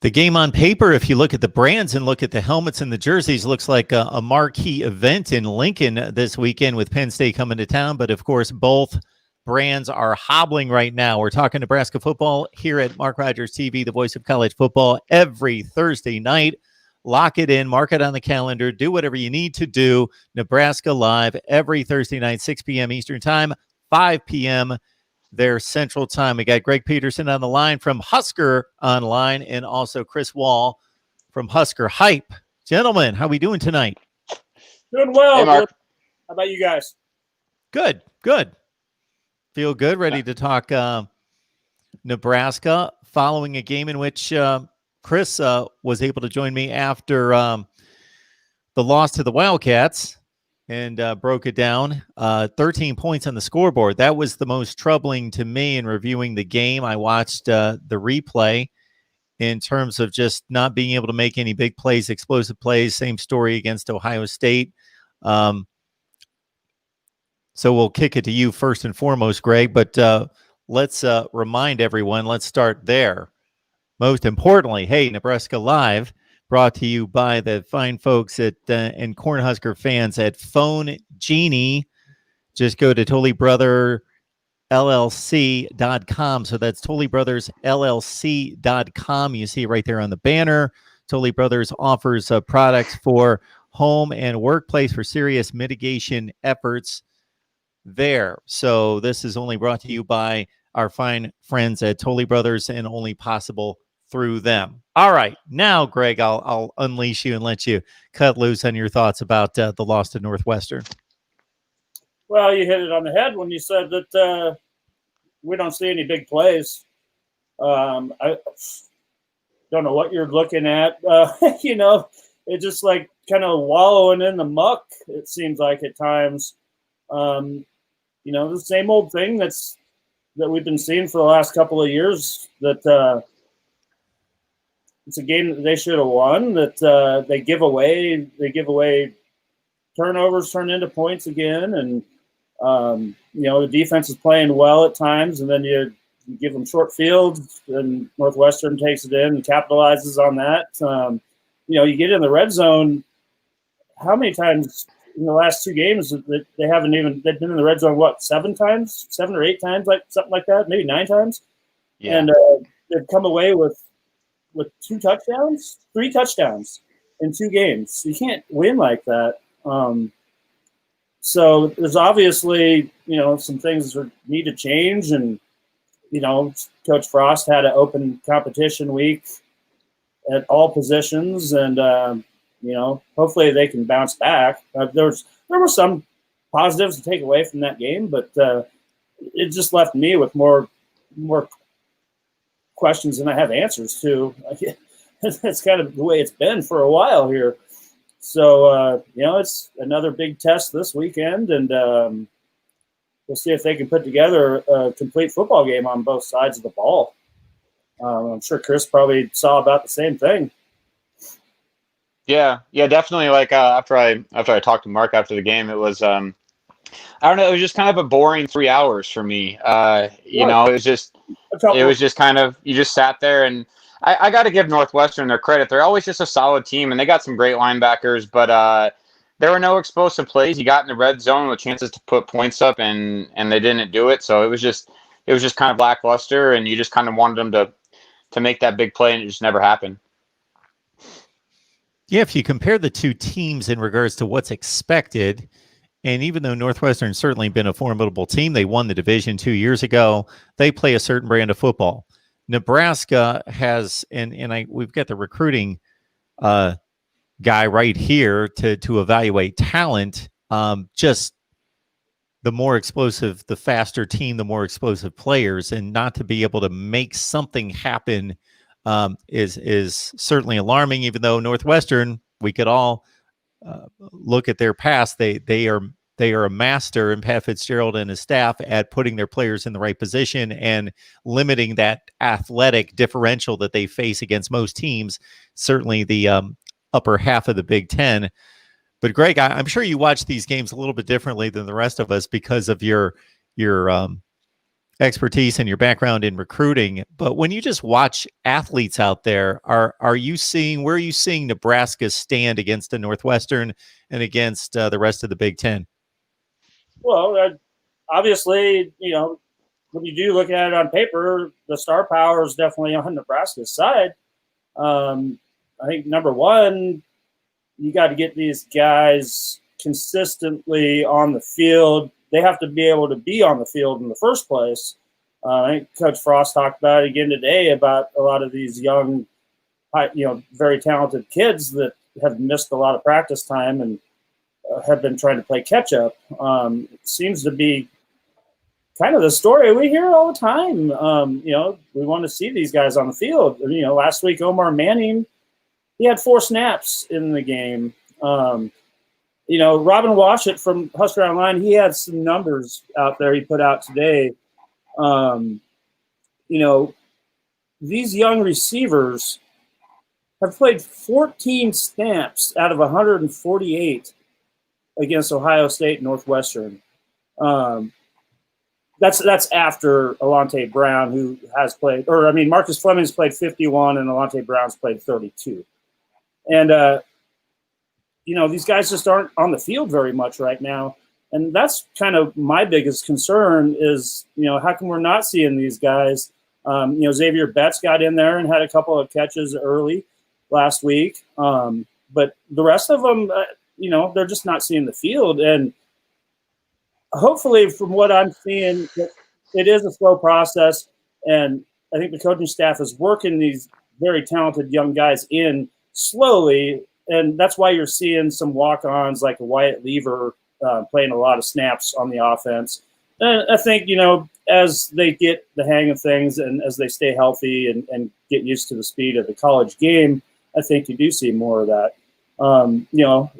The game on paper, if you look at the brands and look at the helmets and the jerseys, looks like a marquee event in Lincoln this weekend with Penn State coming to town. But, of course, both brands are hobbling right now. We're talking Nebraska football here at Mark Rogers TV, the voice of college football, every Thursday night. Lock it in, mark it on the calendar, do whatever you need to do. Nebraska Live every Thursday night, 6 p.m. Eastern Time, 5 p.m. their Central Time. We got Greg Peterson on the line from Husker Online and also Chris Wall from Husker Hype. Gentlemen, how we doing tonight? Doing well. Hey, Mark. How about you guys? Good. Feel good, ready to talk Nebraska following a game in which Chris was able to join me after the loss to the Wildcats and broke it down. 13 points on the scoreboard. That was the most troubling to me in reviewing the game. I watched the replay in terms of just not being able to make any big plays, explosive plays. Same story against Ohio State. So we'll kick it to you first and foremost, Greg, but let's remind everyone, let's start there. Most importantly, hey, Nebraska Live, brought to you by the fine folks at and Cornhusker fans at Phone Genie. Just go to ToleyBrothersLLC.com. So that's ToleyBrothersLLC.com. You see it right there on the banner. Toley Brothers offers products for home and workplace for serious mitigation efforts there. So this is only brought to you by our fine friends at Toley Brothers and only possible through them. All right. Now, Greg, I'll unleash you and let you cut loose on your thoughts about the loss to Northwestern. Well, you hit it on the head when you said that we don't see any big plays. I don't know what you're looking at. It's just like kind of wallowing in the muck, it seems like at times. The same old thing that we've been seeing for the last couple of years, that it's a game that they should have won, that they give away turnovers turn into points again. And, the defense is playing well at times, and then you give them short fields, and Northwestern takes it in and capitalizes on that. You get in the red zone. How many times in the last two games that they've been in the red zone, 7 or 8 times, like something like that, maybe 9 times. Yeah. And they've come away with 3 touchdowns in 2 games. You can't win like that. So there's obviously, some things that need to change. And, Coach Frost had an open competition week at all positions. And, hopefully they can bounce back. There were some positives to take away from that game, but it just left me with more questions than I have answers to. That's kind of the way it's been for a while here. So, it's another big test this weekend, and we'll see if they can put together a complete football game on both sides of the ball. I'm sure Chris probably saw about the same thing. Yeah, definitely. Like after I talked to Mark after the game, it was I don't know, it was just kind of a boring 3 hours for me. It was just kind of, you just sat there, and I got to give Northwestern their credit. They're always just a solid team, and they got some great linebackers, but there were no explosive plays. You got in the red zone with chances to put points up, and they didn't do it. So it was just kind of lackluster, and you just kind of wanted them to make that big play, and it just never happened. Yeah, if you compare the two teams in regards to what's expected, and even though Northwestern's certainly been a formidable team, they won the division 2 years ago, they play a certain brand of football. Nebraska has, we've got the recruiting guy right here to evaluate talent. Just the more explosive, the faster team, the more explosive players, and not to be able to make something happen is certainly alarming. Even though Northwestern, we could all look at their past, they are a master, and Pat Fitzgerald and his staff, at putting their players in the right position and limiting that athletic differential that they face against most teams. Certainly the upper half of the Big Ten. But Greg, I'm sure you watch these games a little bit differently than the rest of us because of your expertise and your background in recruiting, but when you just watch athletes out there, where are you seeing Nebraska stand against the Northwestern and against the rest of the Big Ten? Well, obviously, when you do look at it on paper, the star power is definitely on Nebraska's side. I think number one, you got to get these guys consistently on the field. They have to be able to be on the field in the first place. I think Coach Frost talked about it again today about a lot of these young, very talented kids that have missed a lot of practice time and have been trying to play catch up. It seems to be kind of the story we hear all the time. We want to see these guys on the field. Last week, Omar Manning, he had 4 snaps in the game. Robin Washut from Husker Online, he had some numbers out there he put out today. These young receivers have played 14 snaps out of 148 against Ohio State and Northwestern. That's after Alante Brown, who has played, Marcus Fleming's played 51 and Alante Brown's played 32. And, these guys just aren't on the field very much right now. And that's kind of my biggest concern is, how come we're not seeing these guys? Xavier Betts got in there and had a couple of catches early last week. But the rest of them, they're just not seeing the field. And hopefully, from what I'm seeing, it is a slow process. And I think the coaching staff is working these very talented young guys in slowly. And that's why you're seeing some walk-ons like Wyatt Lever playing a lot of snaps on the offense. And I think, as they get the hang of things and as they stay healthy and get used to the speed of the college game, I think you do see more of that.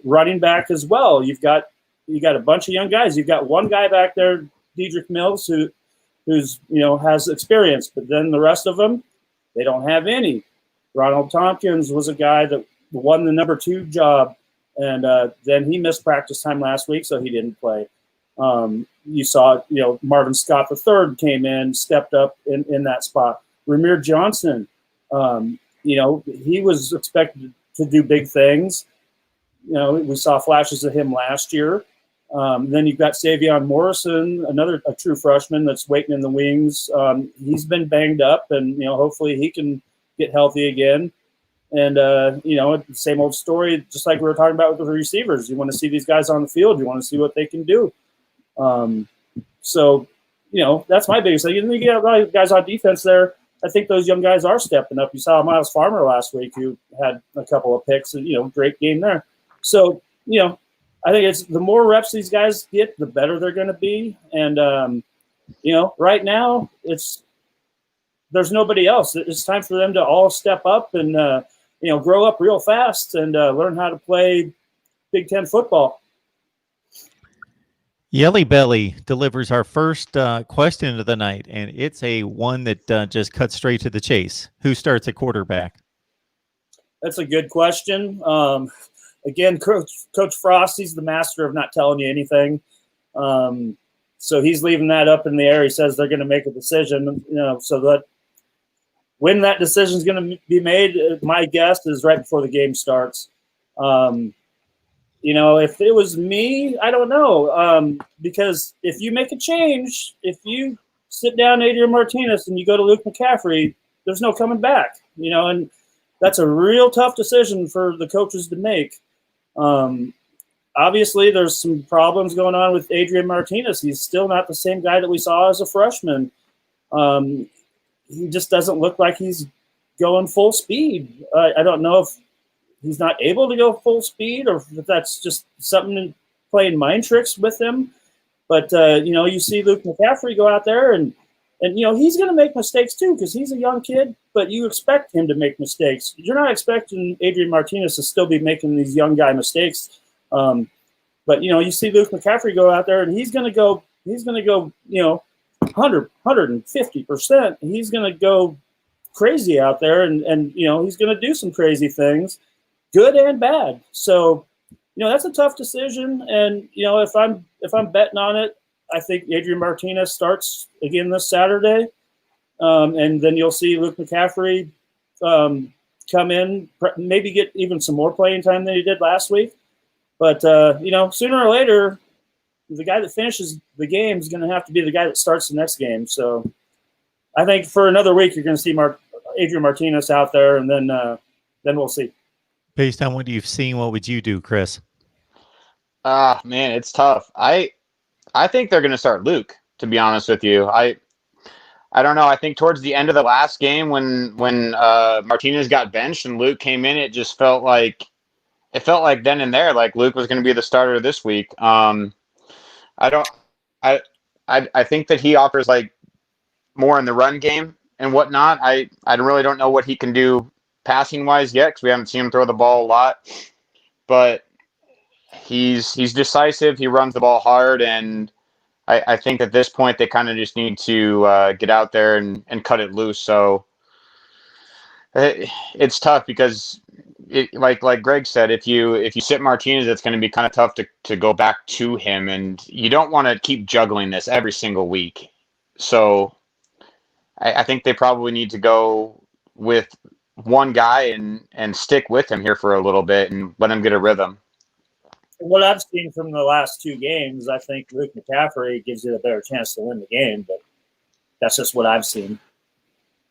Running back as well. You got a bunch of young guys. You've got one guy back there, Dedrick Mills, who's has experience, but then the rest of them, they don't have any. Ronald Tompkins was a guy that won the number 2 job, and then he missed practice time last week, so he didn't play. You saw, Marvin Scott III came in, stepped up in that spot. Ramir Johnson, he was expected to do big things. We saw flashes of him last year. Then you've got Savion Morrison, a true freshman that's waiting in the wings. He's been banged up, and hopefully he can get healthy again. And same old story, just like we were talking about with the receivers. You want to see these guys on the field. You want to see what they can do. That's my biggest thing. And then you get a lot of guys on defense there. I think those young guys are stepping up. You saw Miles Farmer last week, who had a couple of picks, and great game there. So I think it's the more reps these guys get, the better they're going to be. And right now there's nobody else. It's time for them to all step up and grow up real fast and learn how to play Big Ten football. Yelly Belly delivers our first question of the night, and it's a one that just cuts straight to the chase. Who starts at quarterback? That's a good question. Again, Coach Frost, he's the master of not telling you anything. So he's leaving that up in the air. He says they're going to make a decision, so that when that decision is going to be made, my guess is right before the game starts. If it was me, I don't know. Because if you make a change, if you sit down Adrian Martinez and you go to Luke McCaffrey, there's no coming back, and that's a real tough decision for the coaches to make. Obviously, there's some problems going on with Adrian Martinez. He's still not the same guy that we saw as a freshman. He just doesn't look like he's going full speed. I don't know if he's not able to go full speed or if that's just something playing mind tricks with him. But, you see Luke McCaffrey go out there and he's going to make mistakes too because he's a young kid, but you expect him to make mistakes. You're not expecting Adrian Martinez to still be making these young guy mistakes. But, you see Luke McCaffrey go out there and he's going to go, 100, 150%. He's going to go crazy out there and he's going to do some crazy things, good and bad. So, that's a tough decision. And, if I'm betting on it, I think Adrian Martinez starts again this Saturday, and then you'll see Luke McCaffrey come in, maybe get even some more playing time than he did last week. But, sooner or later, the guy that finishes the game is going to have to be the guy that starts the next game. So I think for another week, you're going to see Adrian Martinez out there, and then we'll see. Based on what you've seen, what would you do, Chris? Man, it's tough. I think they're going to start Luke, to be honest with you. I don't know. I think towards the end of the last game when Martinez got benched and Luke came in, it just felt like then and there, like Luke was going to be the starter this week. I think that he offers like more in the run game and whatnot. I really don't know what he can do passing wise yet, because we haven't seen him throw the ball a lot, but he's decisive. He runs the ball hard, and I think at this point they kind of just need to get out there and cut it loose. So it's tough because like Greg said, if you sit Martinez, it's going to be kind of tough to go back to him, and you don't want to keep juggling this every single week. So I think they probably need to go with one guy and stick with him here for a little bit and let him get a rhythm. What I've seen from the last two games, I think Luke McCaffrey gives you a better chance to win the game, but that's just what I've seen.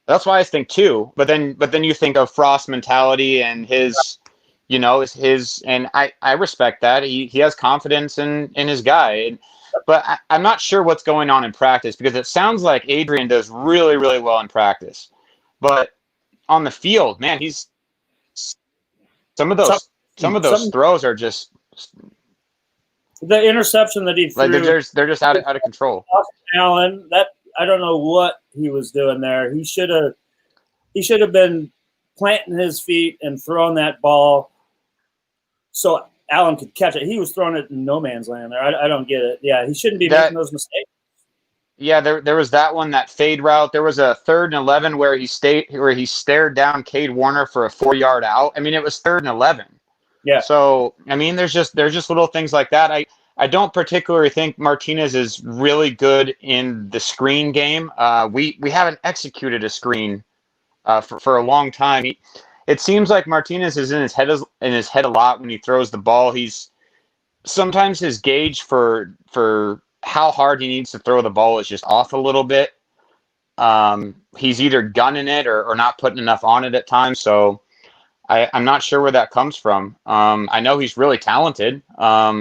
That's why I think too. But then you think of Frost's mentality and his, and I respect that. He has confidence in his guy. But I'm not sure what's going on in practice, because it sounds like Adrian does really, really well in practice. But on the field, man, he's some of those throws are just the interception that he threw. Like they're just out of control. Allen, that I don't know what he was doing there. He should have been planting his feet and throwing that ball so Allen could catch it. He was throwing it in no man's land there. I don't get it. Yeah, he shouldn't be making those mistakes. Yeah, there was that one, that fade route. There was a 3rd and 11 where he stared down Cade Warner for a 4-yard out. I mean, it was 3rd and 11. Yeah. So I mean, there's just little things like that. I don't particularly think Martinez is really good in the screen game. We haven't executed a screen for a long time. It seems like Martinez is in his head a lot when he throws the ball. He's sometimes his gauge for how hard he needs to throw the ball is just off a little bit. He's either gunning it or not putting enough on it at times. So I'm not sure where that comes from. I know he's really talented.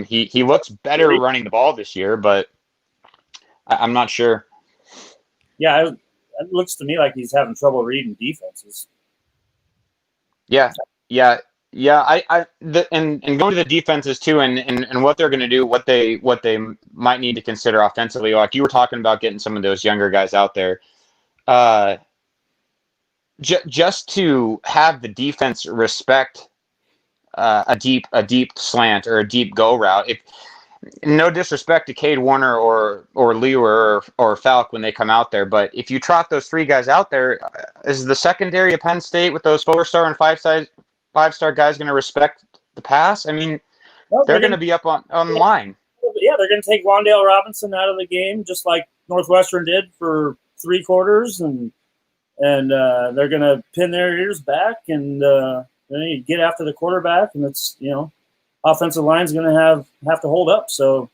He looks better running the ball this year, but I'm not sure. Yeah, it looks to me like he's having trouble reading defenses. Yeah. And going to the defenses too, and what they're going to do, what they might need to consider offensively. Like you were talking about getting some of those younger guys out there. Just to have the defense respect a deep slant or a deep go route. No disrespect to Cade Warner or Lewer or Falk when they come out there, but if you trot those 3 guys out there, is the secondary of Penn State with those 4-star and 5-star guys going to respect the pass? I mean, they're going to be up on the line. Yeah, they're going to take Wan'Dale Robinson out of the game, just like Northwestern did for 3 quarters, and they're going to pin their ears back and you get after the quarterback, and it's offensive line's going to have to hold up. So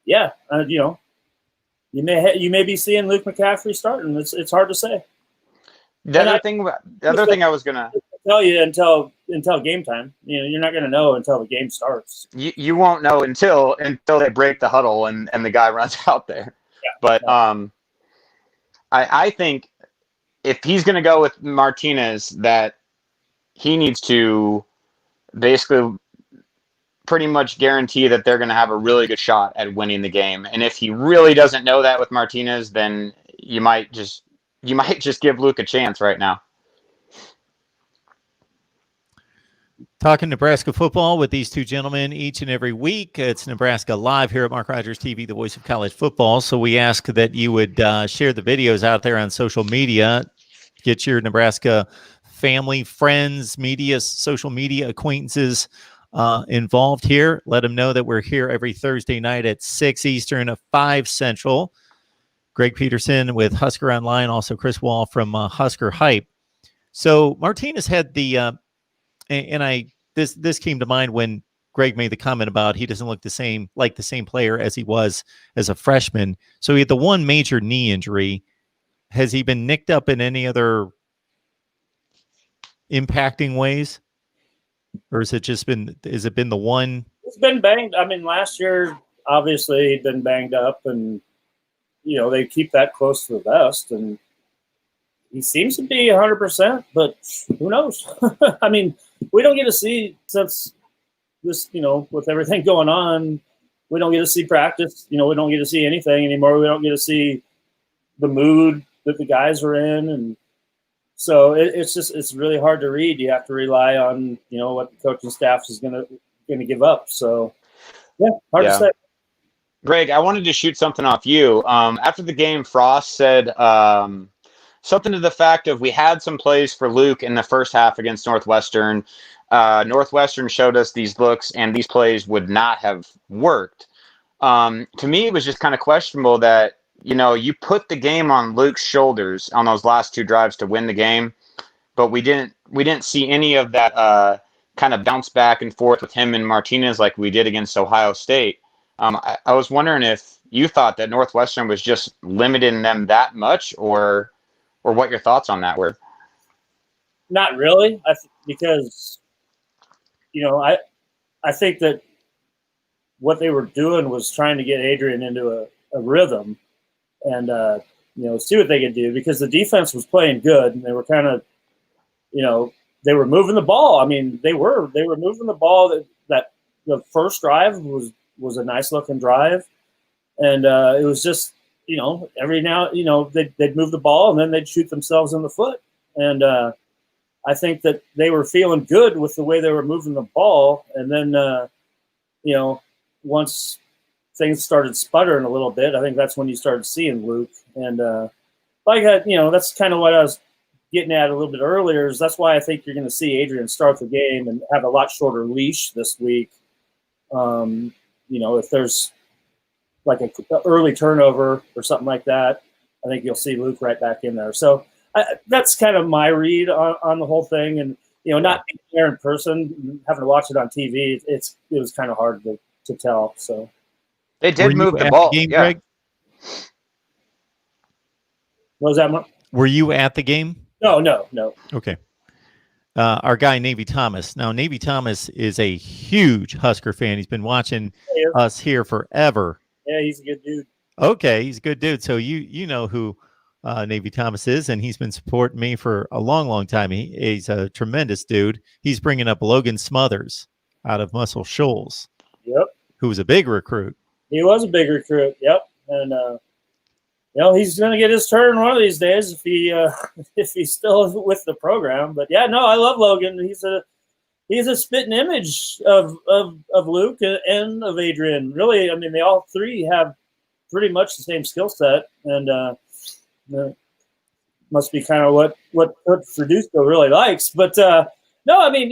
yeah, you may be seeing Luke McCaffrey starting. It's hard to say. The other thing I was going to tell you until game time. You're not going to know until the game starts. You won't know until they break the huddle and the guy runs out there. Yeah. But I think if he's going to go with Martinez, that he needs to basically pretty much guarantee that they're going to have a really good shot at winning the game. And if he really doesn't know that with Martinez, then you might just give Luke a chance right now. Talking Nebraska football with these 2 gentlemen each and every week. It's Nebraska Live here at Mark Rogers TV, the voice of college football. So we ask that you would share the videos out there on social media. Get your Nebraska family, friends, media, social media acquaintances involved here. Let them know that we're here every Thursday night at 6 Eastern, 5 Central. Greg Peterson with Husker Online, also Chris Wall from Husker Hype. So Martinez had the this came to mind when Greg made the comment about he doesn't look the same player as he was as a freshman. So he had the one major knee injury. Has he been nicked up in any other impacting ways? Or has it been the one? It's been banged. I mean, last year, obviously, he'd been banged up, and, they keep that close to the vest, and he seems to be 100%, but who knows? I mean, we don't get to see, since this, with everything going on, we don't get to see practice. We don't get to see anything anymore. We don't get to see the mood that the guys are in, and so it's really hard to read. You have to rely on what the coaching staff is going to give up. So hard to say. Greg, I wanted to shoot something off you. After the game, Frost said something to the fact of we had some plays for Luke in the first half against Northwestern. Northwestern showed us these looks, and these plays would not have worked. To me, it was just kind of questionable that you put the game on Luke's shoulders on those last 2 drives to win the game, but we didn't see any of that kind of bounce back and forth with him and Martinez like we did against Ohio State. I was wondering if you thought that Northwestern was just limiting them that much, or what your thoughts on that were. Not really, because I think that what they were doing was trying to get Adrian into a rhythm. And, see what they could do, because the defense was playing good, and they were kind of, they were moving the ball. I mean, they were moving the ball. That the first drive was a nice looking drive. And it was just, every now, they'd move the ball and then they'd shoot themselves in the foot. And I think that they were feeling good with the way they were moving the ball. And then, once things started sputtering a little bit, I think that's when you started seeing Luke. And that's kind of what I was getting at a little bit earlier, is that's why I think you're going to see Adrian start the game and have a lot shorter leash this week. If there's like an early turnover or something like that, I think you'll see Luke right back in there. So that's kind of my read on the whole thing. And, not being there in person, having to watch it on TV, it was kind of hard to tell. So. They did move the ball. Game, Greg? What was that, Mark? Were you at the game? No. Okay. Our guy, Navy Thomas. Now, Navy Thomas is a huge Husker fan. He's been watching us here forever. Yeah, he's a good dude. Okay, he's a good dude. So you know who Navy Thomas is, and he's been supporting me for a long, long time. He's a tremendous dude. He's bringing up Logan Smothers out of Muscle Shoals. Yep. Who was a big recruit. He was a big recruit. Yep. And, he's going to get his turn one of these days if he's still with the program. But, yeah, no, I love Logan. He's a spitting image of Luke and of Adrian. Really, I mean, they all three have pretty much the same skill set. And must be kind of what Fredusco really likes. But, no, I mean,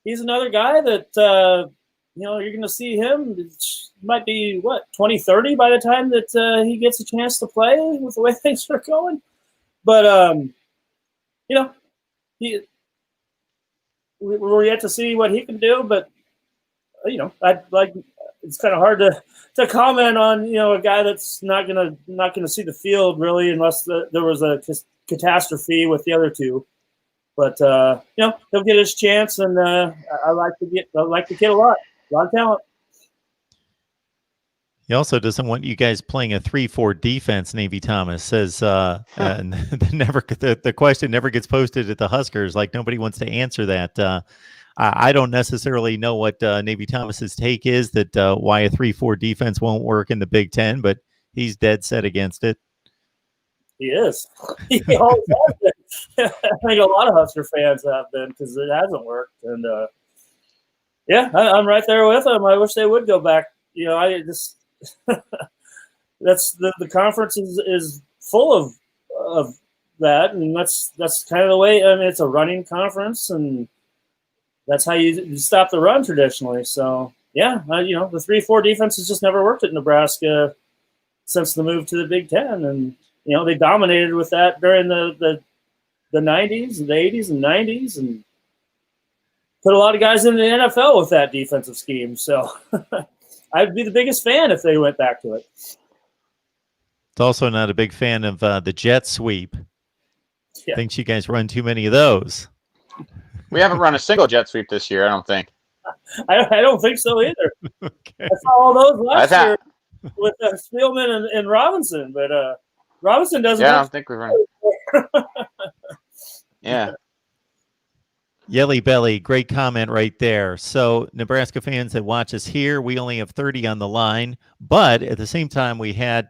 he's another guy that you're going to see him. It might be, 2030 by the time that he gets a chance to play with the way things are going. But, we're yet to see what he can do. But, it's kind of hard to comment on, a guy that's not gonna see the field really, unless there was a catastrophe with the other two. But he'll get his chance, and I like the kid a lot. A lot of talent. He also doesn't want you guys playing a 3-4 defense, Navy Thomas says. And the question never gets posted at the Huskers. Like, nobody wants to answer that. I don't necessarily know what Navy Thomas's take is that why a 3-4 defense won't work in the Big Ten, but he's dead set against it. He is. He always has been. I think a lot of Husker fans have been, because it hasn't worked. And yeah, I'm right there with them. I wish they would go back. That's the conference is full of that, and that's kind of the way. I mean, it's a running conference, and that's how you stop the run traditionally. So, yeah, the 3-4 defense has just never worked at Nebraska since the move to the Big Ten. And, they dominated with that during the 90s and the 80s and 90s and put a lot of guys in the NFL with that defensive scheme. So I'd be the biggest fan if they went back to it. It's also not a big fan of the jet sweep. Yeah. Thinks you guys run too many of those. We haven't run a single jet sweep this year, I don't think. I don't think so either. Okay. I saw all those last year with Spielman and Robinson, but Robinson doesn't. Yeah, I don't think we run. Yeah. Yelly Belly, great comment right there. So Nebraska fans that watch us here, we only have 30 on the line, but at the same time, we had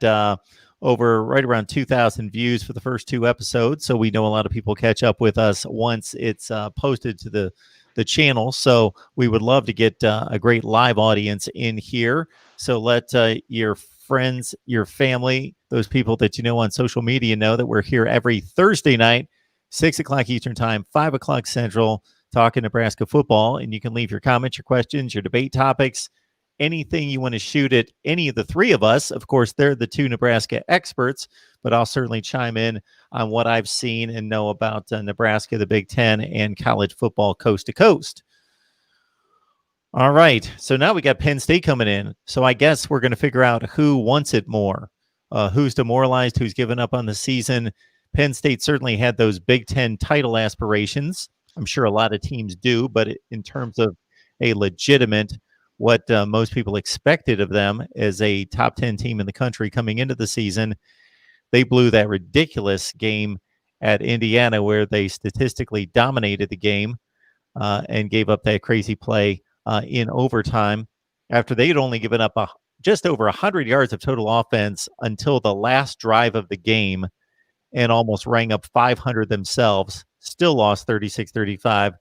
over right around 2,000 views for the first 2 episodes. So we know a lot of people catch up with us once it's posted to the channel. So we would love to get a great live audience in here. So let your friends, your family, those people that you know on social media know that we're here every Thursday night, 6 o'clock Eastern time, 5 o'clock Central, talking Nebraska football. And you can leave your comments, your questions, your debate topics, anything you want to shoot at any of the 3 of us. Of course, they're the 2 Nebraska experts, but I'll certainly chime in on what I've seen and know about Nebraska, the Big Ten, and college football coast to coast. All right. So now we got Penn State coming in. So I guess we're going to figure out who wants it more, who's demoralized, who's given up on the season. Penn State certainly had those Big Ten title aspirations. I'm sure a lot of teams do, but in terms of a legitimate, what most people expected of them as a top 10 team in the country coming into the season, they blew that ridiculous game at Indiana where they statistically dominated the game and gave up that crazy play in overtime after they had only given up just over 100 yards of total offense until the last drive of the game, and almost rang up 500 themselves, still lost 36-35,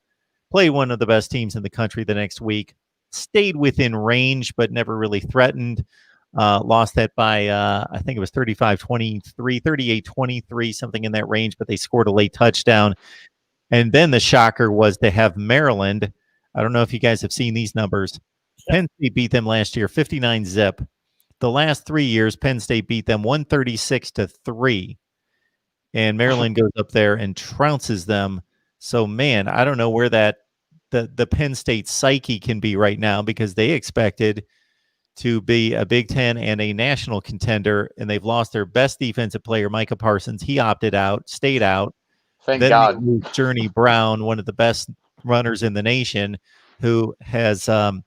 play one of the best teams in the country the next week, stayed within range, but never really threatened, lost that by, I think it was 35-23, 38-23, something in that range, but they scored a late touchdown. And then the shocker was to have Maryland. I don't know if you guys have seen these numbers. Penn State beat them last year, 59-zip. The last 3 years, Penn State beat them 136-3. And Maryland goes up there and trounces them. So, man, I don't know where the Penn State psyche can be right now, because they expected to be a Big Ten and a national contender, and they've lost their best defensive player, Micah Parsons. He opted out, stayed out. Thank then God. They lose Journey Brown, one of the best runners in the nation, who has an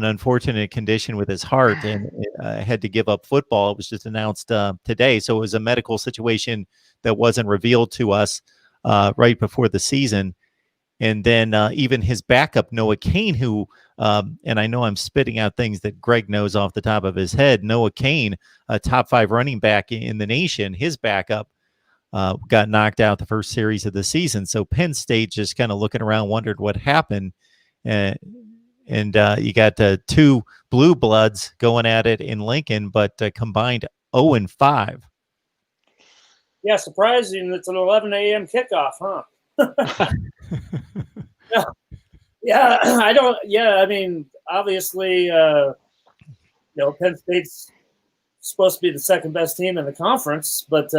unfortunate condition with his heart and had to give up football. It was just announced today. So it was a medical situation that wasn't revealed to us right before the season. And then even his backup, Noah Cain, who, and I know I'm spitting out things that Greg knows off the top of his head, Noah Cain, a top 5 running back in the nation, his backup got knocked out the first series of the season. So Penn State just kind of looking around, wondered what happened. And you got 2 blue bloods going at it in Lincoln, but combined 0-5. Yeah, surprising. It's an 11 a.m. kickoff, huh? Yeah, I don't. Yeah, I mean, obviously, Penn State's supposed to be the second best team in the conference, but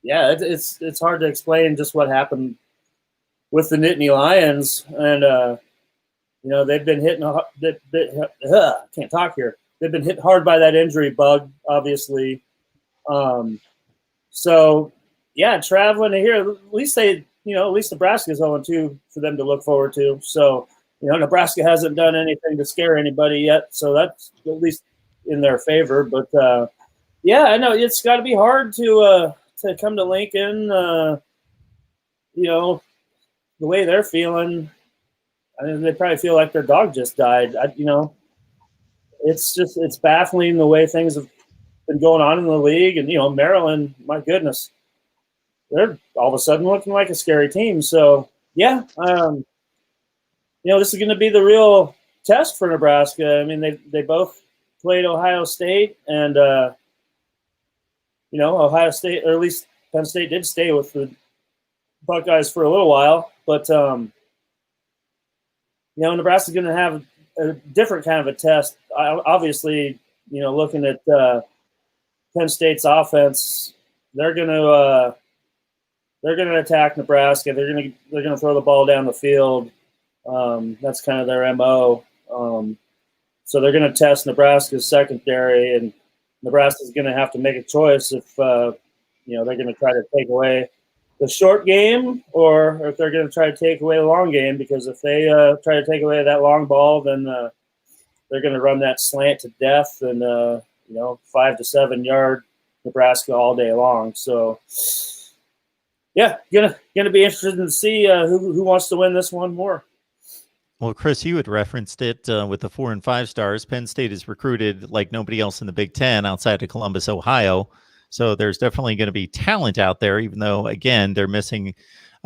yeah, it's hard to explain just what happened with the Nittany Lions, and they've been hitting can't talk here. They've been hit hard by that injury bug, obviously. So yeah, traveling to here, at least Nebraska's 0-2 for them to look forward to. So, Nebraska hasn't done anything to scare anybody yet, so that's at least in their favor. But yeah, I know it's got to be hard to come to Lincoln. The way they're feeling, I mean, they probably feel like their dog just died. It's baffling the way things have been going on in the league, and Maryland, my goodness, they're all of a sudden looking like a scary team. So yeah, this is going to be the real test for Nebraska. I mean, they both played Ohio State, and Ohio State, or at least Penn State, did stay with the Buckeyes for a little while, but Nebraska's going to have a different kind of a test. Obviously, looking at Penn State's offense, they're going to attack Nebraska. They're going to throw the ball down the field. That's kind of their MO. So they're going to test Nebraska's secondary, and Nebraska's going to have to make a choice if they're going to try to take away the short game, or if they're going to try to take away the long game. Because if they try to take away that long ball, then they're going to run that slant to death, and 5 to 7 yard Nebraska all day long. So, yeah, gonna be interested to see who wants to win this one more. Well, Chris, you had referenced it with the 4 and 5 stars. Penn State is recruited like nobody else in the Big Ten outside of Columbus, Ohio. So there's definitely going to be talent out there, even though, again, they're missing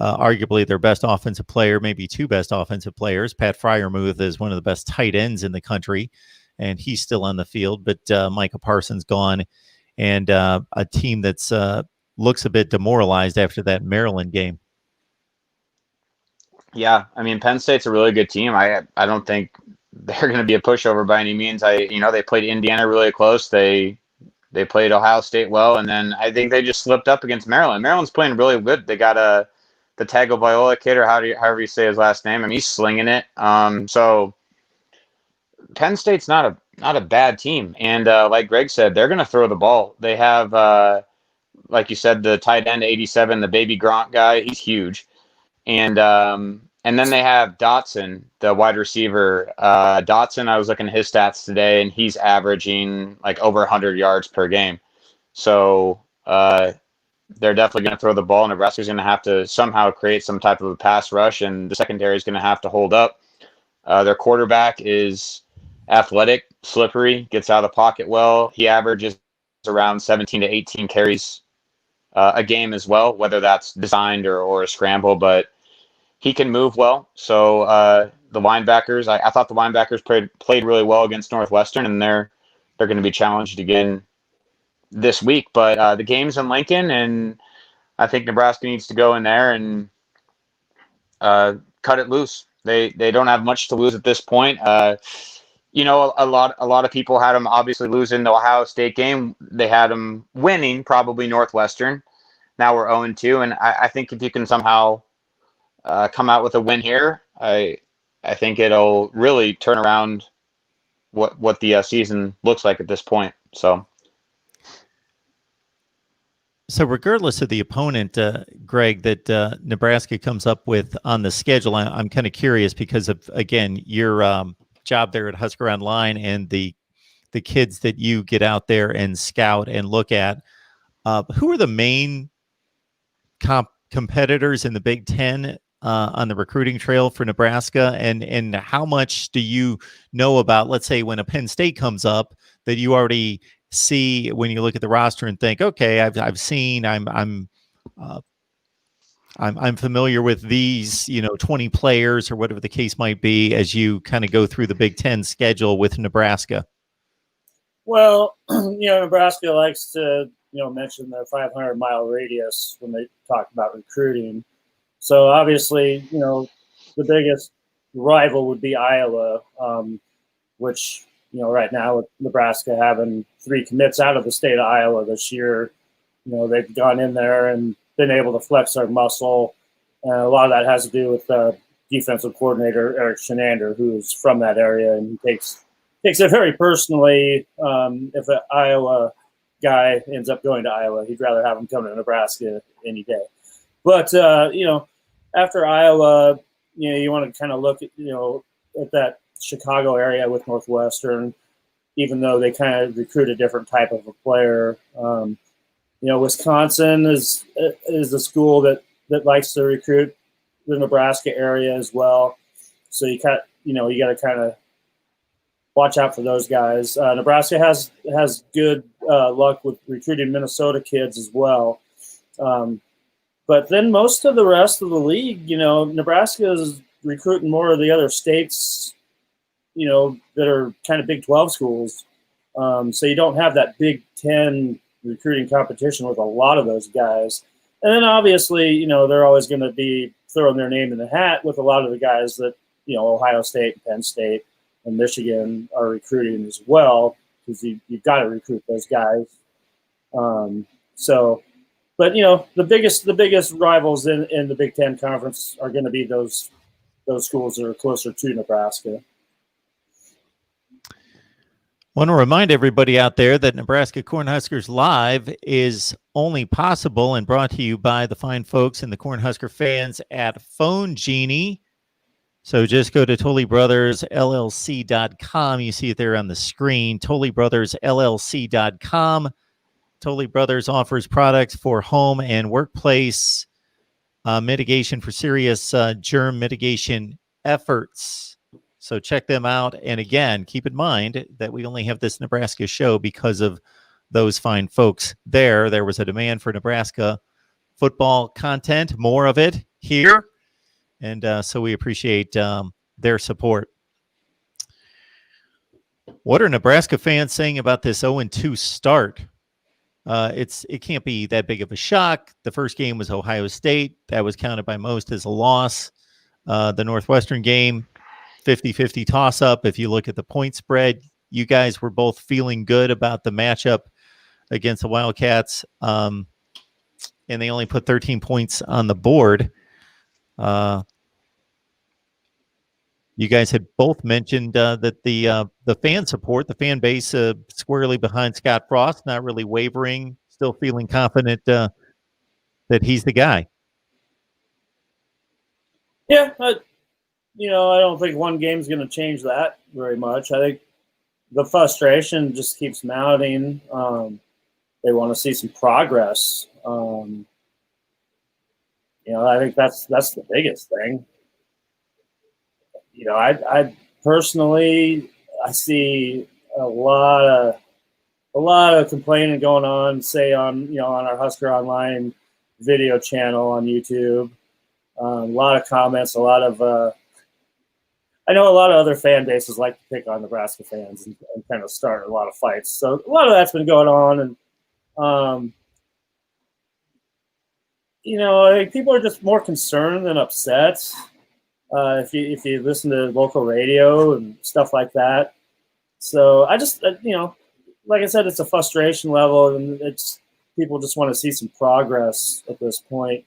arguably their best offensive player, maybe 2 best offensive players. Pat Fryermuth is one of the best tight ends in the country, and he's still on the field. But Micah Parsons gone, and a team that's looks a bit demoralized after that Maryland game. Yeah, I mean, Penn State's a really good team. I don't think they're going to be a pushover by any means. They played Indiana really close. They played Ohio State well, and then I think they just slipped up against Maryland. Maryland's playing really good. They got the Tagovailoa kid, or however you say his last name. I mean, he's slinging it. So Penn State's not a bad team, and like Greg said, they're going to throw the ball. They have, like you said, the tight end 87, the baby Gronk guy. He's huge. And then they have Dotson, the wide receiver. Dotson, I was looking at his stats today, and he's averaging like over 100 yards per game. So they're definitely going to throw the ball. Nebraska's going to have to somehow create some type of a pass rush, and the secondary is going to have to hold up. Their quarterback is athletic, slippery, gets out of the pocket well. He averages around 17 to 18 carries a game as well, whether that's designed or a scramble, but he can move well. So the linebackers, I thought the linebackers played really well against Northwestern, and they're going to be challenged again this week. But the game's in Lincoln, and I think Nebraska needs to go in there and cut it loose. They don't have much to lose at this point. A lot of people had them obviously losing the Ohio State game. They had them winning probably Northwestern. Now we're 0-2, and I think if you can somehow come out with a win here, I think it'll really turn around what the season looks like at this point. So regardless of the opponent, Greg, that Nebraska comes up with on the schedule, I'm kind of curious because of, again, your job there at Husker Online and the kids that you get out there and scout and look at. Who are the main competitors in the Big Ten on the recruiting trail for Nebraska, and how much do you know about, let's say, when a Penn State comes up, that you already see when you look at the roster and think, okay, I've seen, I'm familiar with these 20 players or whatever the case might be, as you kind of go through the Big Ten schedule with Nebraska? Well, Nebraska likes to mention their 500-mile radius when they talk about recruiting. So obviously, the biggest rival would be Iowa, which, right now with Nebraska having 3 commits out of the state of Iowa this year, they've gone in there and been able to flex their muscle. And a lot of that has to do with defensive coordinator Eric Shenander, who is from that area, and he takes it very personally. If an Iowa guy ends up going to Iowa, he'd rather have him come to Nebraska any day. But after Iowa, you want to kind of look at at that Chicago area with Northwestern, even though they kind of recruit a different type of a player. Wisconsin is a school that likes to recruit the Nebraska area as well. So you got to kind of watch out for those guys. Nebraska has good luck with recruiting Minnesota kids as well. But then most of the rest of the league, Nebraska is recruiting more of the other states, that are kind of Big 12 schools. So you don't have that Big 10 recruiting competition with a lot of those guys. And then obviously, they're always going to be throwing their name in the hat with a lot of the guys that Ohio State and Penn State and Michigan are recruiting as well, because you've got to recruit those guys. But the biggest rivals in the Big Ten Conference are going to be those schools that are closer to Nebraska. Want to remind everybody out there that Nebraska Cornhuskers Live is only possible and brought to you by the fine folks and the Cornhusker fans at Phone Genie. So just go to ToleyBrothersLLC.com. You see it there on the screen, ToleyBrothersLLC.com. Tolley Brothers offers products for home and workplace mitigation for serious germ mitigation efforts. So check them out. And again, keep in mind that we only have this Nebraska show because of those fine folks there. There was a demand for Nebraska football content, more of it here. And so we appreciate their support. What are Nebraska fans saying about this 0-2 start? It can't be that big of a shock. The first game was Ohio State. That was counted by most as a loss. The Northwestern game, 50-50 toss-up. If you look at the point spread, you guys were both feeling good about the matchup against the Wildcats, and they only put 13 points on the board. You guys had both mentioned that the fan support, the fan base squarely behind Scott Frost, not really wavering, still feeling confident that he's the guy. Yeah, I don't think one game's going to change that very much. I think the frustration just keeps mounting. They want to see some progress. I think that's the biggest thing. I personally, I see a lot of complaining going on, say on our Husker Online video channel on YouTube. A lot of comments, a lot of I know a lot of other fan bases like to pick on Nebraska fans and kind of start a lot of fights. So a lot of that's been going on, and I think people are just more concerned than upset. If you listen to local radio and stuff like that. So I just like I said, it's a frustration level, and it's people just want to see some progress at this point,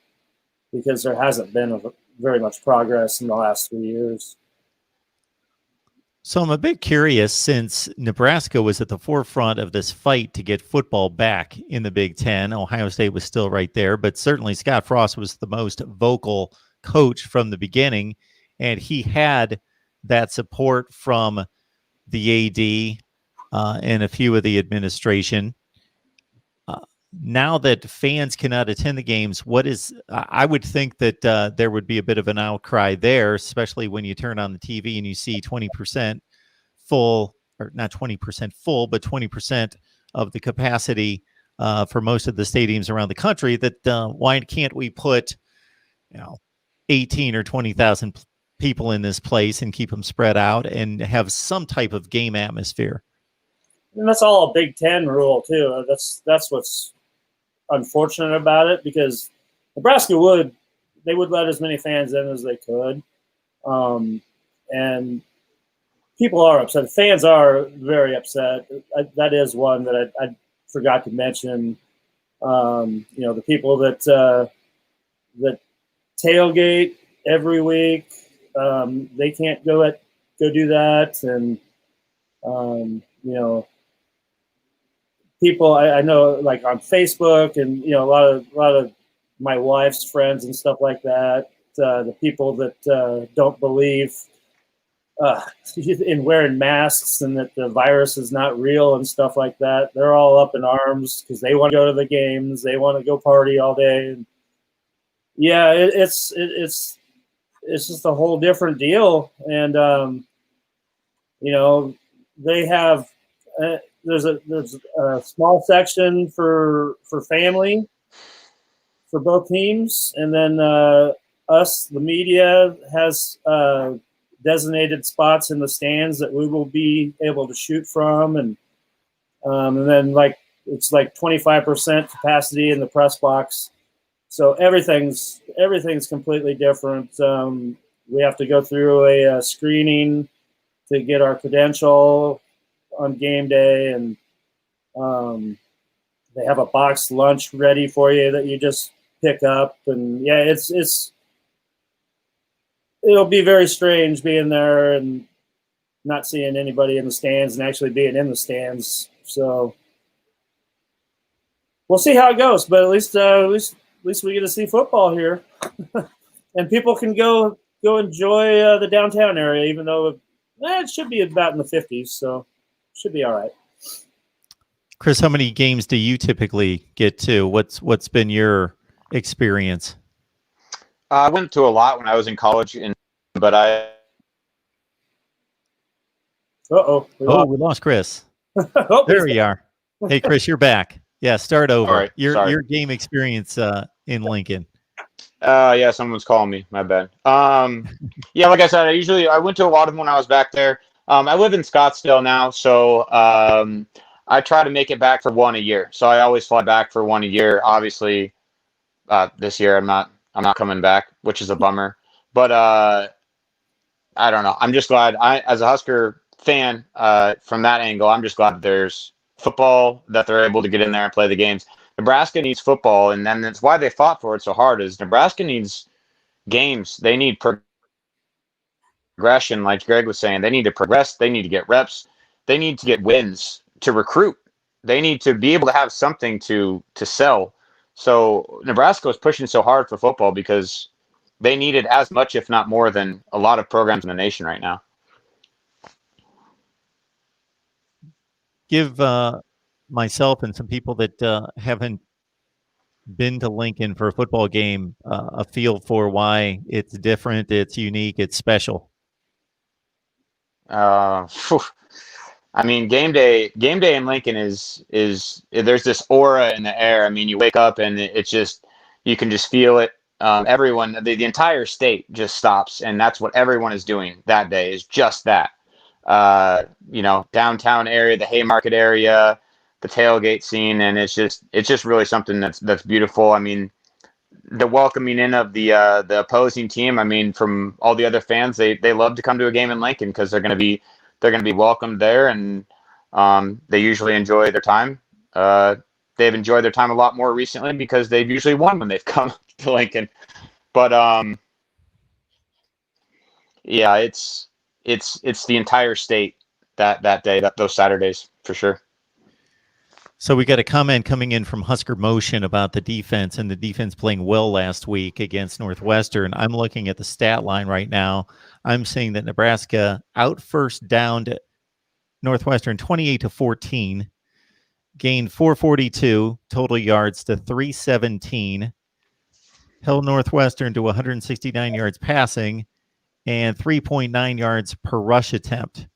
because there hasn't been very much progress in the last 3 years. So I'm a bit curious, since Nebraska was at the forefront of this fight to get football back in the Big Ten. Ohio State was still right there, but certainly Scott Frost was the most vocal coach from the beginning, and he had that support from the AD and a few of the administration. Now that fans cannot attend the games, I would think that there would be a bit of an outcry there, especially when you turn on the TV and you see 20% full, or not 20% full, but 20% of the capacity for most of the stadiums around the country. That why can't we put 18 or 20,000 people in this place and keep them spread out and have some type of game atmosphere? And that's all a Big Ten rule too. That's what's unfortunate about it, because Nebraska would let as many fans in as they could, and people are upset. Fans are very upset. That is one that I forgot to mention. The people that tailgate every week, they can't go do that, and people I know, like on Facebook, and a lot of my wife's friends and stuff like that. The people that don't believe in wearing masks and that the virus is not real and stuff like that, they're all up in arms because they want to go to the games, they want to go party all day. And yeah, it's just a whole different deal. And they have. There's a small section for family for both teams, and then us, the media, has designated spots in the stands that we will be able to shoot from, and then it's 25% capacity in the press box. So everything's completely different. We have to go through a screening to get our credential on game day, and they have a boxed lunch ready for you that you just pick up. And yeah, it'll be very strange being there and not seeing anybody in the stands and actually being in the stands. So we'll see how it goes, but at least we get to see football here, and people can go enjoy the downtown area, even though it should be about in the 50s, so it should be all right. Chris, how many games do you typically get to? What's been your experience? I went to a lot when I was in college, but I. We lost Chris. There you are. Hey, Chris, you're back. Yeah, start over. Right, your game experience in Lincoln. Yeah, someone's calling me. My bad. Yeah, like I said, I went to a lot of them when I was back there. I live in Scottsdale now, so I try to make it back for one a year. So I always fly back for one a year. Obviously, this year I'm not coming back, which is a bummer. But I don't know. I'm just glad as a Husker fan, from that angle, I'm just glad that there's football, that they're able to get in there and play the games. Nebraska needs football, and then that's why they fought for it so hard. Is Nebraska needs games. They need progression, like Greg was saying. They need to progress. They need to get reps. They need to get wins to recruit. They need to be able to have something to sell. So Nebraska was pushing so hard for football because they needed as much, if not more, than a lot of programs in the nation right now. Give myself and some people that haven't been to Lincoln for a football game a feel for why it's different, it's unique, it's special. I mean, game day in Lincoln is there's this aura in the air. I mean, you wake up and it's just, you can just feel it. Everyone, the entire state just stops, and that's what everyone is doing that day, is just that. Downtown area, the Haymarket area, the tailgate scene, and it's just really something that's beautiful. I mean, the welcoming in of the opposing team. I mean, from all the other fans, they love to come to a game in Lincoln because they're going to be welcomed there, and they usually enjoy their time. They've enjoyed their time a lot more recently because they've usually won when they've come to Lincoln. But yeah, it's the entire state that day, those Saturdays for sure. So we got a comment coming in from Husker Motion about the defense, and the defense playing well last week against Northwestern. I'm looking at the stat line right now. I'm seeing that Nebraska out first downed Northwestern 28-14, gained 442 total yards to 317, held Northwestern to 169 yards passing, and 3.9 yards per rush attempt.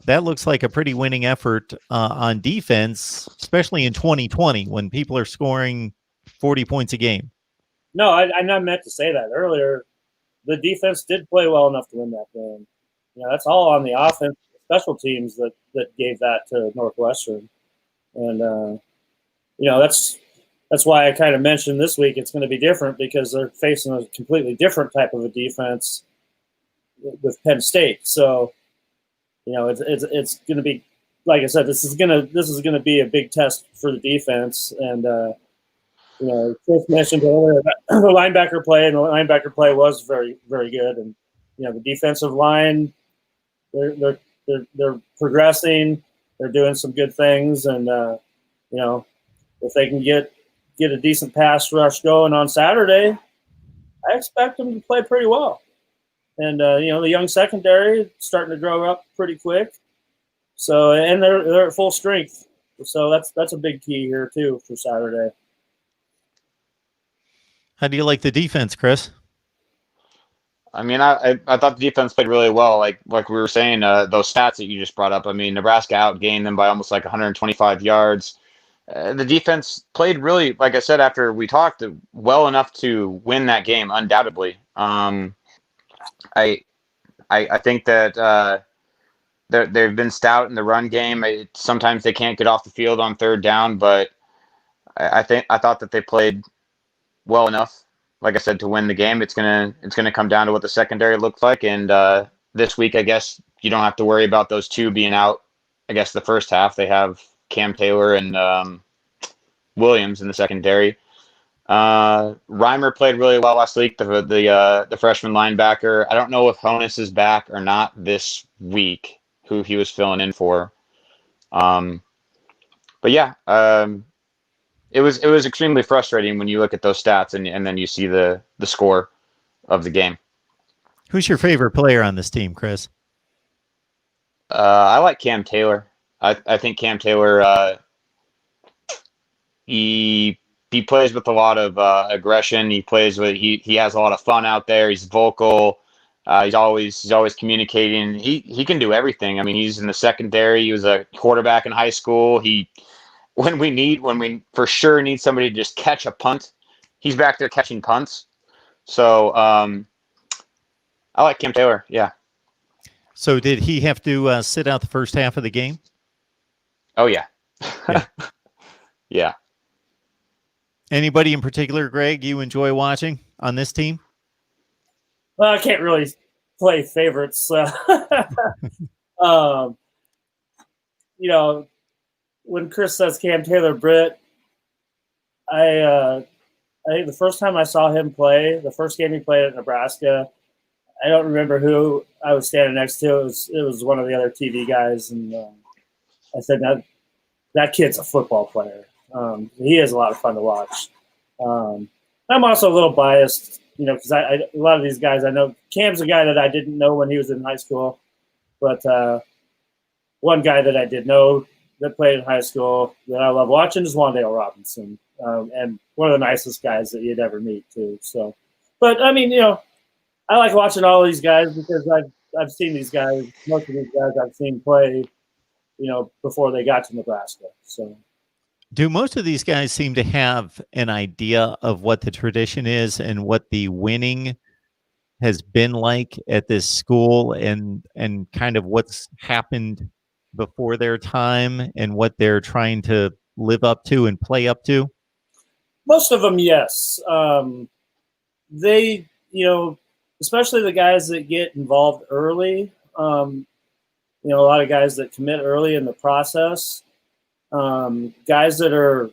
That looks like a pretty winning effort on defense, especially in 2020 when people are scoring 40 points a game. No, I meant to say that earlier. The defense did play well enough to win that game. That's all on the offense, special teams that gave that to Northwestern. And, that's why I kind of mentioned this week it's going to be different, because they're facing a completely different type of a defense with Penn State. So, it's going to be, like I said, this is going to be a big test for the defense. And Chris mentioned earlier that the linebacker play, and the linebacker play was very, very good. And the defensive line, they're progressing. They're doing some good things, and if they can get a decent pass rush going on Saturday, I expect them to play pretty well. And the young secondary starting to grow up pretty quick. So, and they're at full strength. So that's a big key here too for Saturday. How do you like the defense, Chris? I mean, I thought the defense played really well. Like we were saying, those stats that you just brought up. I mean, Nebraska outgained them by almost like 125 yards. The defense played really, like I said, after we talked, well enough to win that game, undoubtedly. I think that they've been stout in the run game. Sometimes they can't get off the field on third down, but I thought that they played well enough like I said, to win the game, it's gonna come down to what the secondary looks like. And this week, I guess you don't have to worry about those two being out. I guess the first half they have Cam Taylor and Williams in the secondary. Reimer played really well last week, the freshman linebacker. I don't know if Honus is back or not this week, who he was filling in for. But yeah, it was extremely frustrating when you look at those stats and then you see the score of the game. Who's your favorite player on this team, Chris? I like Cam Taylor. I think Cam Taylor, he plays with a lot of aggression. He plays with he has a lot of fun out there. He's vocal. He's always communicating. He can do everything. I mean, he's in the secondary. He was a quarterback in high school. When we for sure need somebody to just catch a punt, he's back there catching punts. So I like Cam Taylor. Yeah. So did he have to sit out the first half of the game? Oh yeah. Yeah. Yeah. Anybody in particular, Greg, you enjoy watching on this team? Well, I can't really play favorites. When Chris says Cam Taylor Britt, I think the first time I saw him play, the first game he played at Nebraska, I don't remember who I was standing next to. It was one of the other TV guys, and I said, that kid's a football player. He is a lot of fun to watch. I'm also a little biased, because a lot of these guys I know. Cam's a guy that I didn't know when he was in high school, but one guy that I did know that played in high school that I love watching is Wan'Dale Robinson, and one of the nicest guys that you'd ever meet too. So, but I mean, I like watching all these guys because I've seen these guys. Most of these guys I've seen play, before they got to Nebraska. So. Do most of these guys seem to have an idea of what the tradition is and what the winning has been like at this school and kind of what's happened before their time and what they're trying to live up to and play up to? Most of them, yes. They, especially the guys that get involved early, a lot of guys that commit early in the process. Guys that are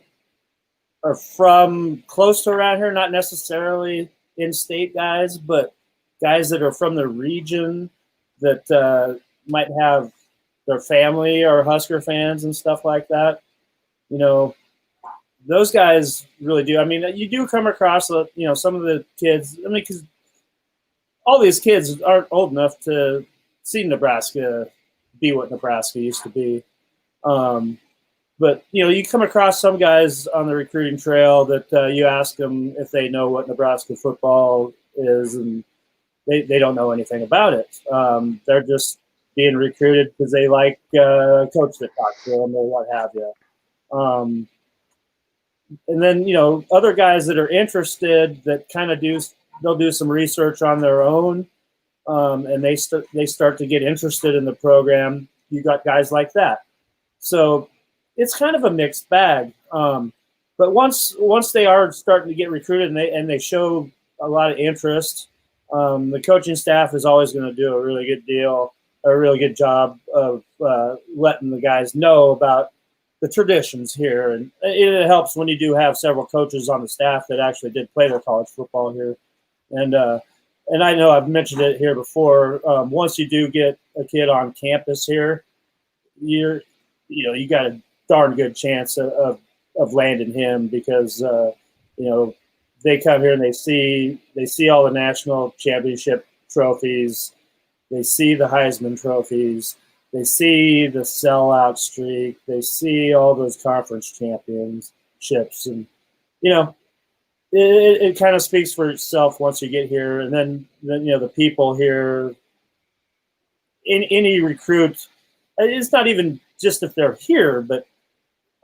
from close to around here, not necessarily in-state guys, but guys that are from the region that might have their family or Husker fans and stuff like that. Those guys really do. I mean, you do come across, some of the kids. I mean, because all these kids aren't old enough to see Nebraska be what Nebraska used to be. But, you come across some guys on the recruiting trail that you ask them if they know what Nebraska football is, and they don't know anything about it. They're just being recruited because they like a coach that talks to them or what have you. And then, other guys that are interested that kind of they'll do some research on their own, and they start to get interested in the program. You got guys like that. So it's kind of a mixed bag. But once they are starting to get recruited and they show a lot of interest, the coaching staff is always going to do a really good job of letting the guys know about the traditions here. And it helps when you do have several coaches on the staff that actually did play their college football here. And I know I've mentioned it here before. Once you do get a kid on campus here, you got a darn good chance of landing him because they come here and they see all the national championship trophies, they see the Heisman trophies, they see the sellout streak, they see all those conference championships, and it kind of speaks for itself once you get here. And then the people here, in any recruit, it's not even just if they're here, but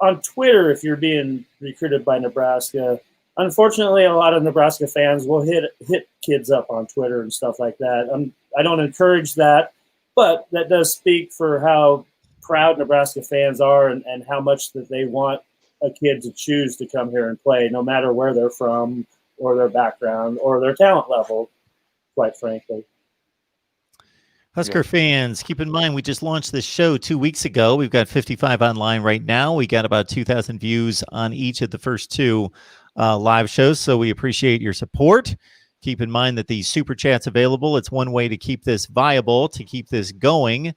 on Twitter, if you're being recruited by Nebraska, unfortunately, a lot of Nebraska fans will hit kids up on Twitter and stuff like that. I don't encourage that, but that does speak for how proud Nebraska fans are and how much that they want a kid to choose to come here and play, no matter where they're from or their background or their talent level, quite frankly. Husker fans, keep in mind, we just launched this show 2 weeks ago. We've got 55 online right now. We got about 2,000 views on each of the first two live shows, so we appreciate your support. Keep in mind that the Super Chat's available. It's one way to keep this viable, to keep this going.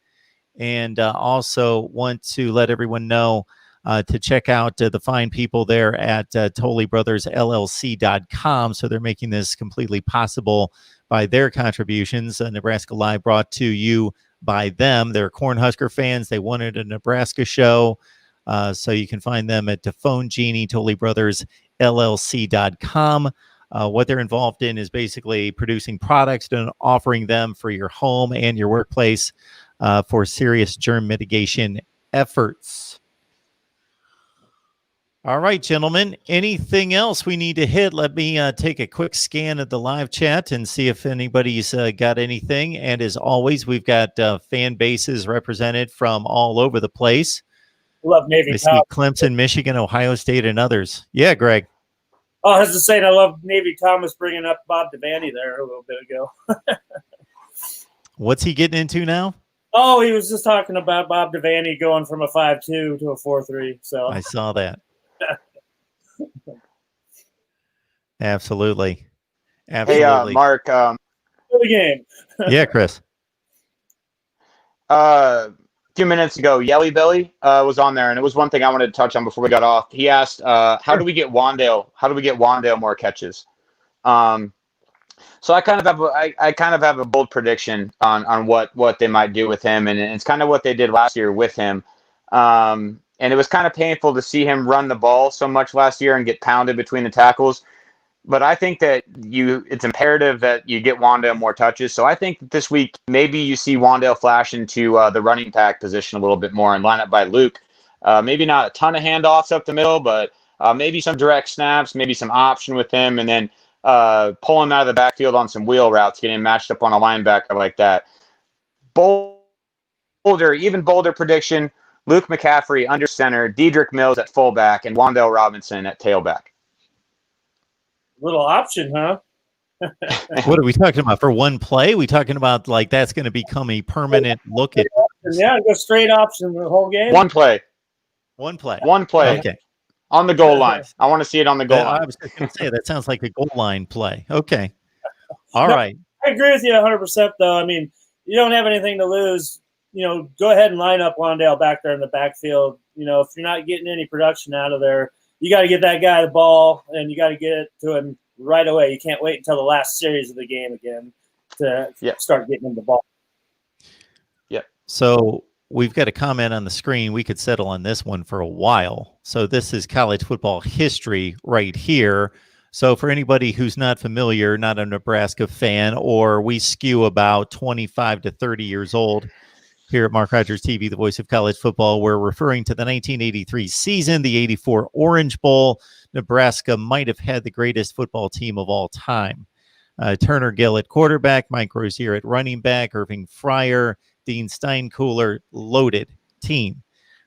And also want to let everyone know to check out the fine people there at ToleyBrothersLLC.com. So they're making this completely possible by their contributions. Nebraska Live brought to you by them. They're Cornhusker fans. They wanted a Nebraska show. So you can find them at the Phone Genie, ToleyBrothersLLC.com. What they're involved in is basically producing products and offering them for your home and your workplace for serious germ mitigation efforts. All right, gentlemen, anything else we need to hit? Let me take a quick scan of the live chat and see if anybody's got anything. And as always, we've got fan bases represented from all over the place. Love Navy. I see Clemson, Michigan, Ohio State, and others. Yeah, Greg. Oh, I was just saying, I love Navy Thomas bringing up Bob Devaney there a little bit ago. What's he getting into now? Oh, he was just talking about Bob Devaney going from a 5-2 to a 4-3. So I saw that. Absolutely. Hey, Mark. The game. Yeah, Chris. A few minutes ago, Yelly Belly was on there, and it was one thing I wanted to touch on before we got off. He asked, "How do we get Wandale? How do we get Wandale more catches?" So I kind of have a bold prediction on what they might do with him, and it's kind of what they did last year with him. And it was kind of painful to see him run the ball so much last year and get pounded between the tackles. But I think that it's imperative that you get Wandale more touches. So I think that this week maybe you see Wandale flash into the running back position a little bit more and line up by Luke. Maybe not a ton of handoffs up the middle, but maybe some direct snaps, maybe some option with him, and then pull him out of the backfield on some wheel routes, getting him matched up on a linebacker like that. Even bolder prediction, Luke McCaffrey under center, Dedrick Mills at fullback, and Wandale Robinson at tailback. Little option, huh? What are we talking about? For one play? We talking about like that's going to become a permanent look at? Yeah, go straight option the whole game. One play. Okay. On the goal line. I want to see it on the goal line. I was just going to say that sounds like a goal line play. Okay. All right. I agree with you 100%, though. I mean, you don't have anything to lose. Go ahead and line up Wandale back there in the backfield. If you're not getting any production out of there, you got to get that guy the ball, and you got to get it to him right away. You can't wait until the last series of the game again to start getting him the ball. Yep. So we've got a comment on the screen. We could settle on this one for a while. So this is college football history right here. So for anybody who's not familiar, not a Nebraska fan, or we skew about 25 to 30 years old here at Mark Rogers TV, the voice of college football, we're referring to the 1983 season, the 84 Orange Bowl. Nebraska might have had the greatest football team of all time. Turner Gill at quarterback, Mike Rozier at running back, Irving Fryer, Dean Steinkuhler, loaded team.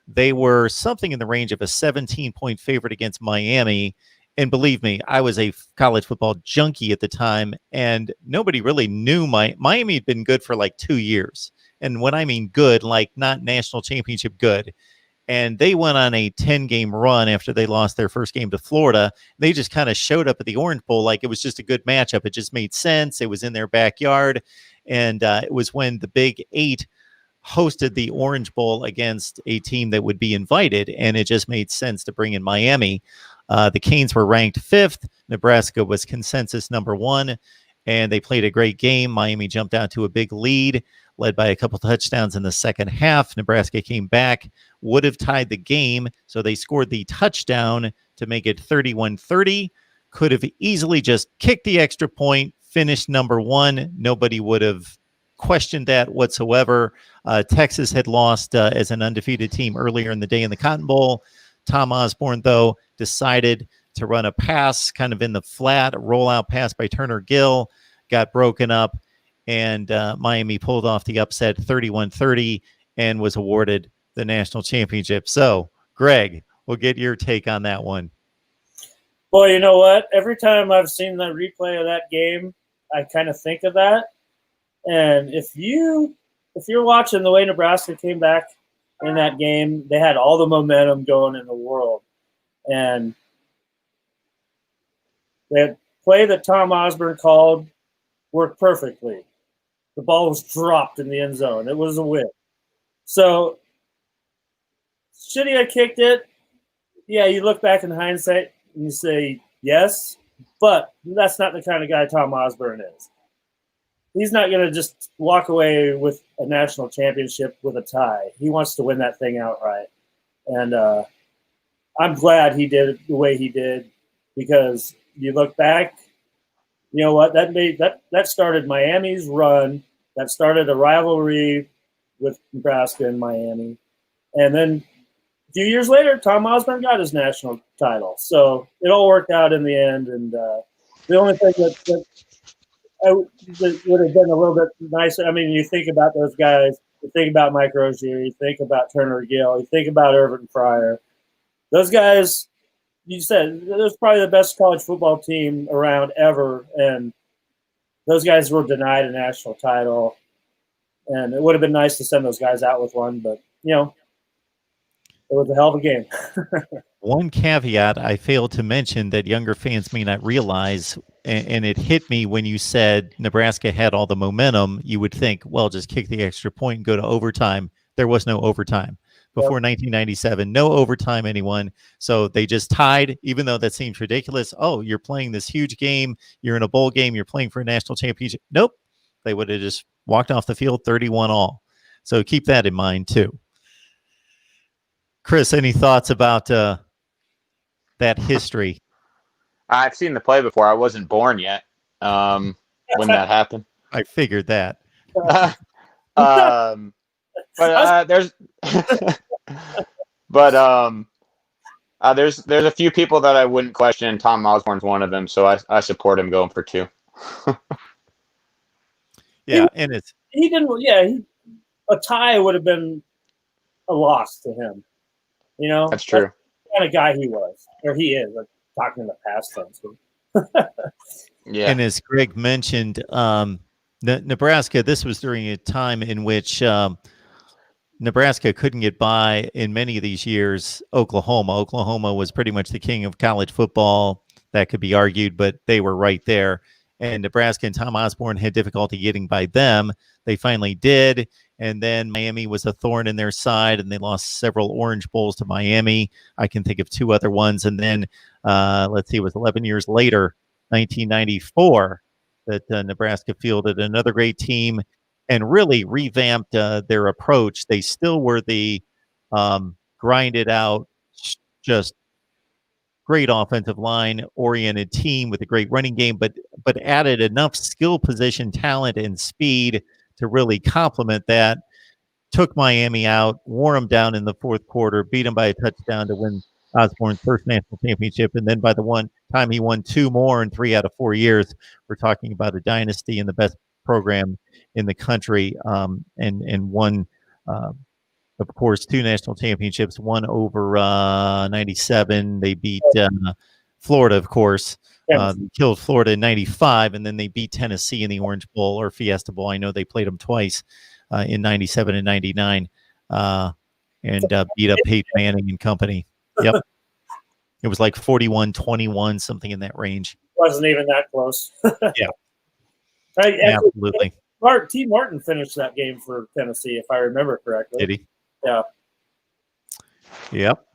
They were something in the range of a 17-point favorite against Miami. And believe me, I was a college football junkie at the time, and nobody really knew Miami had been good for like 2 years. And when I mean good, like not national championship good. And they went on a 10-game run after they lost their first game to Florida. They just kind of showed up at the Orange Bowl like it was just a good matchup. It just made sense. It was in their backyard. And it was when the Big Eight hosted the Orange Bowl against a team that would be invited. And it just made sense to bring in Miami. The Canes were ranked 5th. Nebraska was consensus number 1. And they played a great game. Miami jumped out to a big lead, led by a couple touchdowns in the second half. Nebraska came back, would have tied the game, so they scored the touchdown to make it 31-30. Could have easily just kicked the extra point, finished number 1. Nobody would have questioned that whatsoever. Texas had lost as an undefeated team earlier in the day in the Cotton Bowl. Tom Osborne, though, decided to run a pass kind of in the flat, a rollout pass by Turner Gill, got broken up, and Miami pulled off the upset 31-30 and was awarded the national championship. So, Greg, we'll get your take on that one. Well, you know what? Every time I've seen the replay of that game, I kind of think of that. And if you're watching the way Nebraska came back in that game, they had all the momentum going in the world. And the play that Tom Osborne called worked perfectly. The ball was dropped in the end zone. It was a win. So, should he have kicked it? Yeah, you look back in hindsight and you say yes, but that's not the kind of guy Tom Osborne is. He's not going to just walk away with a national championship with a tie. He wants to win that thing outright. And I'm glad he did it the way he did, because you look back, you know what, that started Miami's run. That started a rivalry with Nebraska and Miami. And then a few years later, Tom Osborne got his national title. So it all worked out in the end. And the only thing that would have been a little bit nicer, I mean, you think about those guys, you think about Mike Rozier, you think about Turner Gill, you think about Irvin Fryer. Those guys, you said, it was probably the best college football team around ever, and those guys were denied a national title. And it would have been nice to send those guys out with one, but, you know, it was a hell of a game. One caveat I failed to mention that younger fans may not realize, and it hit me when you said Nebraska had all the momentum. You would think, well, just kick the extra point and go to overtime. There was no overtime. Before 1997, no overtime, anyone. So they just tied, even though that seems ridiculous. Oh, you're playing this huge game. You're in a bowl game. You're playing for a national championship. Nope. They would have just walked off the field 31 all. So keep that in mind, too. Chris, any thoughts about that history? I've seen the play before. I wasn't born yet when that happened. I figured that. But there's there's a few people that I wouldn't question. Tom Osborne's one of them, so I support him going for 2. Yeah, and he didn't. Yeah, a tie would have been a loss to him. You know, that's true. That's the kind of guy he was, or he is. Like, talking in the past tense. Yeah, and as Greg mentioned, Nebraska. This was during a time in which Nebraska couldn't get by in many of these years. Oklahoma was pretty much the king of college football. That could be argued, but they were right there. And Nebraska and Tom Osborne had difficulty getting by them. They finally did. And then Miami was a thorn in their side, and they lost several Orange Bowls to Miami. I can think of 2 other ones. And then, let's see, it was 11 years later, 1994, that Nebraska fielded another great team and really revamped their approach. They still were the grinded out, just great offensive line oriented team with a great running game, but added enough skill position talent and speed to really complement that. Took Miami out, wore them down in the fourth quarter, beat them by a touchdown to win Osborne's first national championship. And then by the one time he won 2 more in 3 out of 4 years, we're talking about a dynasty and the best program in the country, and won, of course, 2 national championships, one over 97. They beat Florida, of course. Killed Florida in 95, and then they beat Tennessee in the Orange Bowl or Fiesta Bowl. I know they played them twice in 97 and 99, and beat up Peyton Manning and company. Yep. It was like 41-21, something in that range. Wasn't even that close. Yeah. Absolutely. T. Martin finished that game for Tennessee, if I remember correctly. Did he? Yeah. Yep.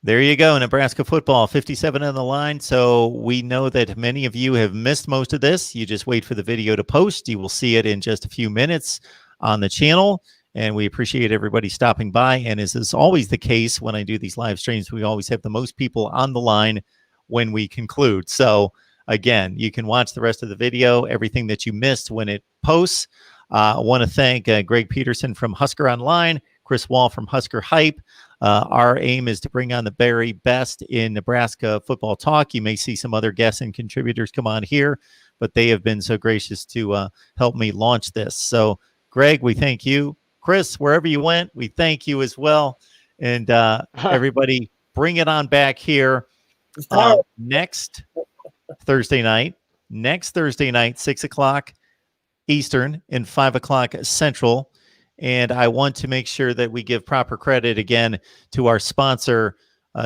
There you go. Nebraska football, 57 on the line. So we know that many of you have missed most of this. You just wait for the video to post. You will see it in just a few minutes on the channel. And we appreciate everybody stopping by. And as is always the case when I do these live streams, we always have the most people on the line when we conclude. So again, you can watch the rest of the video, everything that you missed when it posts. I want to thank Greg Peterson from Husker Online, Chris Wall from Husker Hype. Our aim is to bring on the very best in Nebraska football talk. You may see some other guests and contributors come on here, but they have been so gracious to help me launch this. So, Greg, we thank you. Chris, wherever you went, we thank you as well. And everybody, bring it on back here. Next Thursday night, 6 o'clock Eastern and 5 o'clock Central. And I want to make sure that we give proper credit again to our sponsor,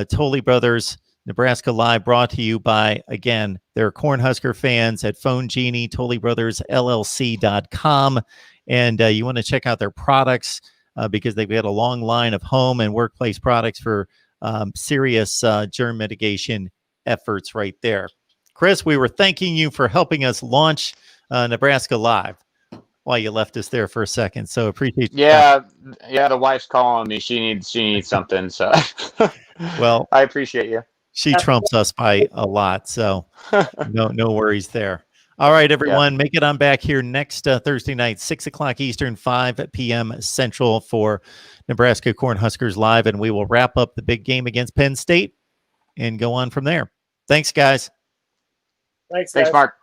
Tolley Brothers Nebraska Live, brought to you by, again, their Cornhusker fans at Phone Genie, TolleyBrothersLLC.com. And you want to check out their products because they've got a long line of home and workplace products for serious germ mitigation efforts right there. Chris, we were thanking you for helping us launch Nebraska Live while you left us there for a second. So appreciate you. Yeah, the wife's calling me. She needs something. So well, I appreciate you. She trumps us by a lot. So no worries there. All right, everyone, make it on back here next Thursday night, 6 o'clock Eastern, 5 p.m. Central for Nebraska Cornhuskers Live. And we will wrap up the big game against Penn State and go on from there. Thanks, guys. Thanks, Mark.